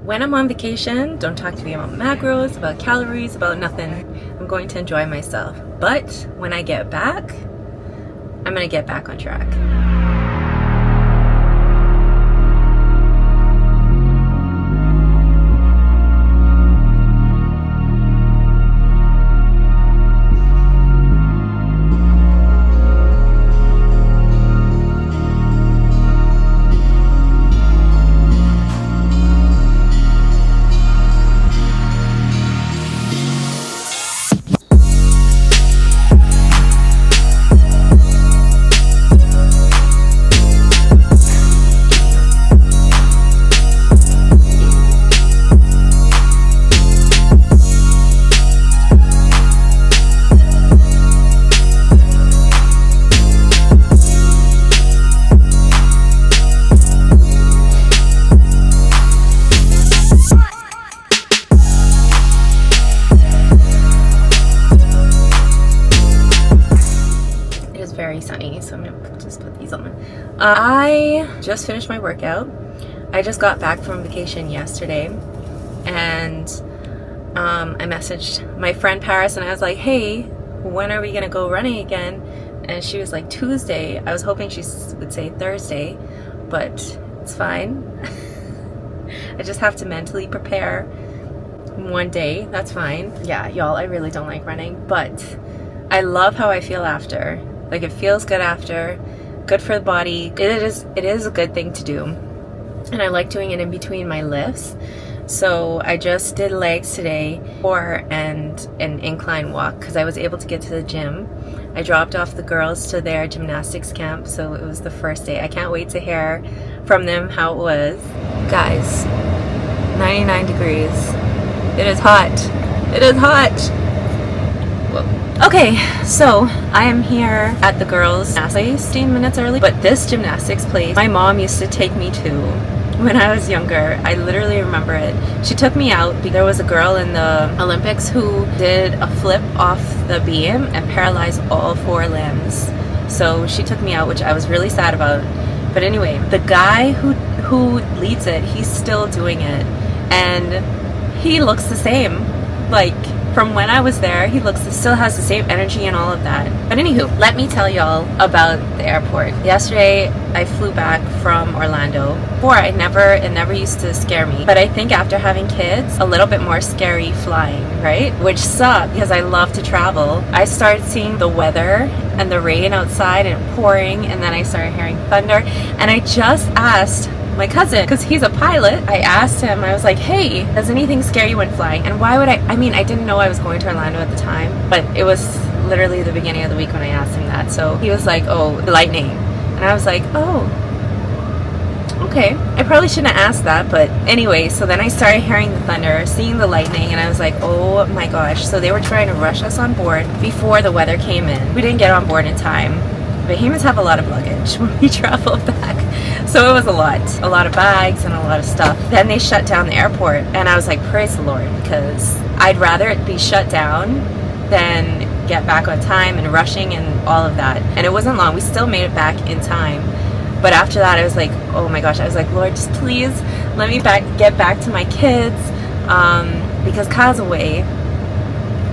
When I'm on vacation, don't talk to me about macros, about calories, about nothing. I'm going to enjoy myself. But when I get back, I'm gonna get back on track. Very sunny, so I'm gonna just put these on. I just finished my workout. I just got back from vacation yesterday, and I messaged my friend Paris and I was like, hey, when are we gonna go running again? And she was like, Tuesday. I was hoping she would say Thursday, but it's fine. I just have to mentally prepare one day. That's fine. Yeah, y'all, I really don't like running, but I love how I feel after. Like, it feels good after, good for the body. It is a good thing to do. And I like doing it in between my lifts. So I just did legs today, and an incline walk because I was able to get to the gym. I dropped off the girls to their gymnastics camp, so it was the first day. I can't wait to hear from them how it was. Guys, 99 degrees. It is hot. It is hot. Okay, so I am here at the girls' place 15 minutes early, but this gymnastics place my mom used to take me to when I was younger. I literally remember it. She took me out because there was a girl in the Olympics who did a flip off the beam and paralyzed all 4 limbs. So she took me out, which I was really sad about. But anyway, the guy who leads it, he's still doing it, and he looks the same. Like, from when I was there, he still has the same energy and all of that. But anywho, let me tell y'all about the airport. Yesterday, I flew back from Orlando. Before, it never used to scare me. But I think after having kids, a little bit more scary flying, right? Which sucked because I love to travel. I started seeing the weather and the rain outside and pouring, and then I started hearing thunder. And I just asked my cousin, because he's a pilot, I asked him, I was like, hey, does anything scare you when flying? And why would I mean, I didn't know I was going to Orlando at the time, but it was literally the beginning of the week when I asked him that. So he was like, oh, lightning. And I was like, oh, okay. I probably shouldn't have asked that, but anyway, so then I started hearing the thunder, seeing the lightning, and I was like, oh my gosh. So they were trying to rush us on board before the weather came in. We didn't get on board in time. Bahamians have a lot of luggage when we travel back. So it was a lot of bags and a lot of stuff. Then they shut down the airport, and I was like, praise the Lord, because I'd rather it be shut down than get back on time and rushing and all of that. And it wasn't long. We still made it back in time. But after that, I was like, oh my gosh, I was like, Lord, just please let me get back to my kids, because Kyle's away.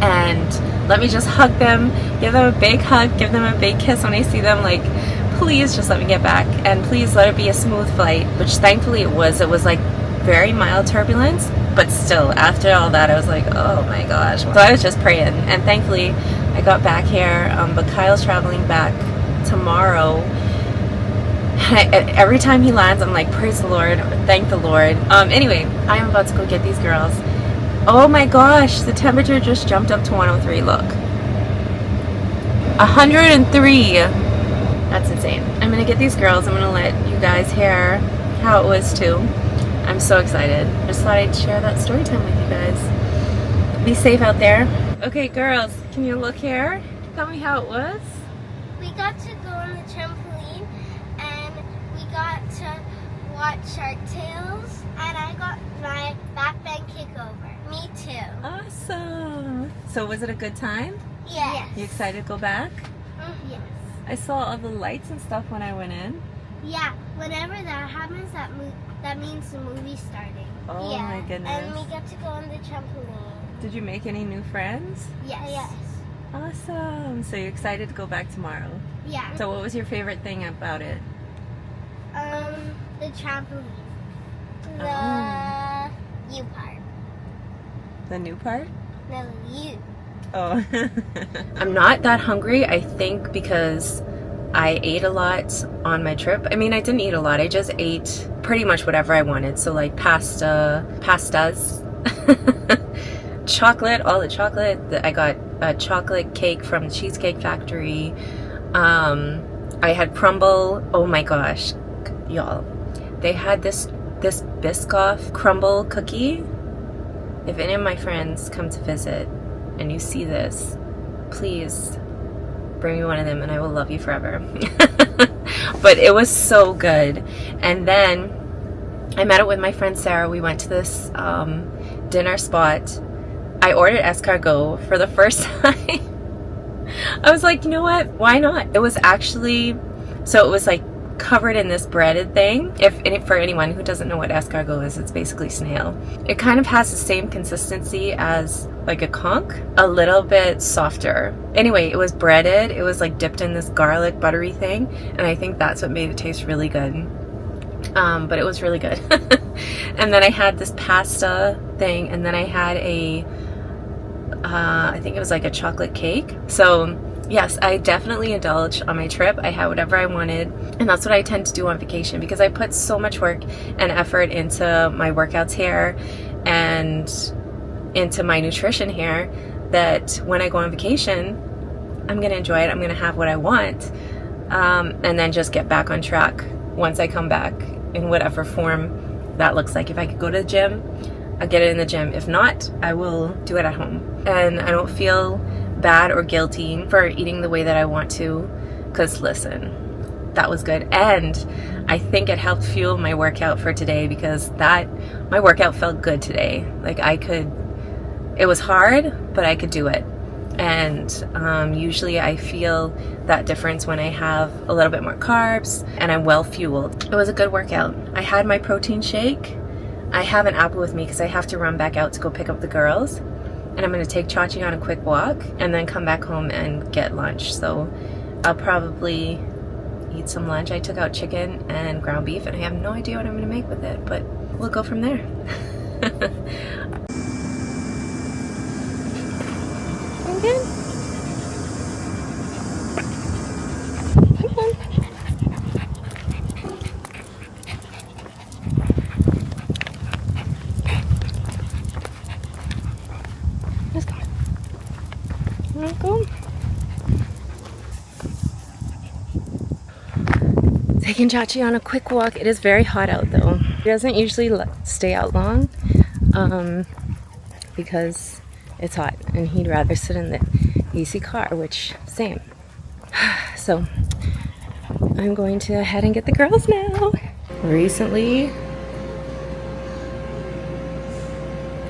And let me just hug them, give them a big hug, give them a big kiss when I see them. Like, please just let me get back, and please let it be a smooth flight, which thankfully it was. It was like very mild turbulence, but still, after all that, I was like, oh my gosh. So I was just praying, and thankfully I got back here, but Kyle's traveling back tomorrow. Every time he lands, I'm like, praise the Lord, thank the Lord. Anyway, I am about to go get these girls. Oh my gosh, the temperature just jumped up to 103, look. 103. That's insane. I'm gonna get these girls. I'm gonna let you guys hear how it was too. I'm so excited. Just thought I'd share that story time with you guys. Be safe out there. Okay, girls, can you look here? Tell me how it was. We got to go on the trampoline, and we got to watch Shark Tales, and I got my back bend kickover. Me too. Awesome. So was it a good time? Yes. You excited to go back? Yes. I saw all the lights and stuff when I went in. Yeah. Whenever that happens, that means the movie's starting. Oh yeah, my and goodness. we got to go on the trampoline. Did you make any new friends? Yes. Awesome. So you're excited to go back tomorrow. Yeah. So what was your favorite thing about it? The trampoline. The Oh. you part. The new part? No, you. Oh. I'm not that hungry, I think, because I ate a lot on my trip. I mean, I didn't eat a lot. I just ate pretty much whatever I wanted. So like pastas, chocolate, all the chocolate. I got a chocolate cake from the Cheesecake Factory. I had crumble. Oh my gosh, y'all. They had this Biscoff crumble cookie. If any of my friends come to visit and you see this, please bring me one of them and I will love you forever. But it was so good. And then I met up with my friend Sarah. We went to this dinner spot. I ordered escargot for the first time. I was like, you know what? Why not? It was actually, so it was like covered in this breaded thing. For anyone who doesn't know what escargot is, it's basically snail. It kind of has the same consistency as like a conch, a little bit softer. Anyway, it was breaded. It was like dipped in this garlic buttery thing, and I think that's what made it taste really good. But it was really good. And then I had this pasta thing, and then I had I think it was like a chocolate cake. So yes, I definitely indulged on my trip. I had whatever I wanted, and that's what I tend to do on vacation because I put so much work and effort into my workouts here and into my nutrition here that when I go on vacation, I'm going to enjoy it. I'm going to have what I want, and then just get back on track once I come back in whatever form that looks like. If I could go to the gym, I'll get it in the gym. If not, I will do it at home. And I don't feel bad or guilty for eating the way that I want to, because listen, that was good. And I think it helped fuel my workout for today because my workout felt good today. Like it was hard, but I could do it. And usually I feel that difference when I have a little bit more carbs and I'm well fueled. It was a good workout. I had my protein shake. I have an apple with me because I have to run back out to go pick up the girls. And I'm going to take Chachi on a quick walk and then come back home and get lunch. So I'll probably eat some lunch. I took out chicken and ground beef and I have no idea what I'm going to make with it, but we'll go from there. Again? Come on. Let's go. Let's go. Taking Chachi on a quick walk. It is very hot out though. He doesn't usually stay out long because it's hot and he'd rather sit in the AC car, which same. So I'm going to head and get the girls now. Recently,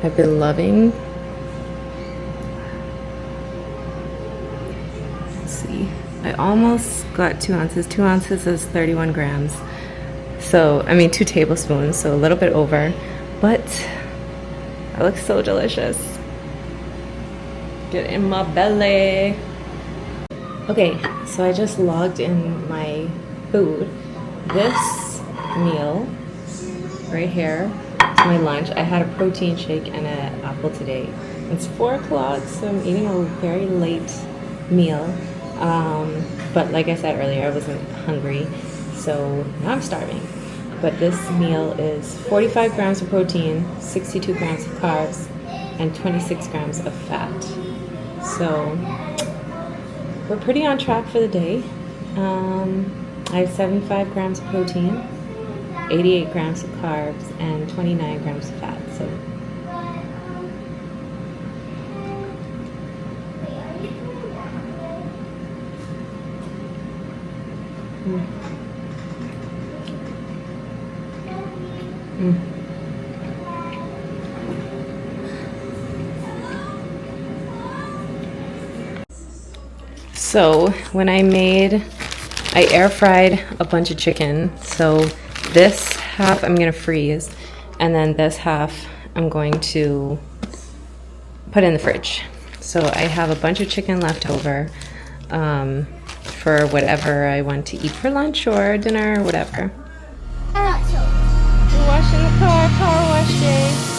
I've been loving, let's see, I almost got 2 ounces. 2 ounces is 31 grams. So, I mean 2 tablespoons, so a little bit over, but it looks so delicious. Get in my belly. Okay, so I just logged in my food. This meal right here is my lunch. I had a protein shake and an apple today. It's 4 o'clock, so I'm eating a very late meal. But like I said earlier, I wasn't hungry, so now I'm starving. But this meal is 45 grams of protein, 62 grams of carbs, and 26 grams of fat. So we're pretty on track for the day. I have 75 grams of protein, 88 grams of carbs, and 29 grams of fat. So So when I air fried a bunch of chicken. So this half I'm gonna freeze, And then this half I'm going to put in the fridge. So I have a bunch of chicken left over for whatever I want to eat for lunch or dinner or whatever. Not so. We're washing the car wash day.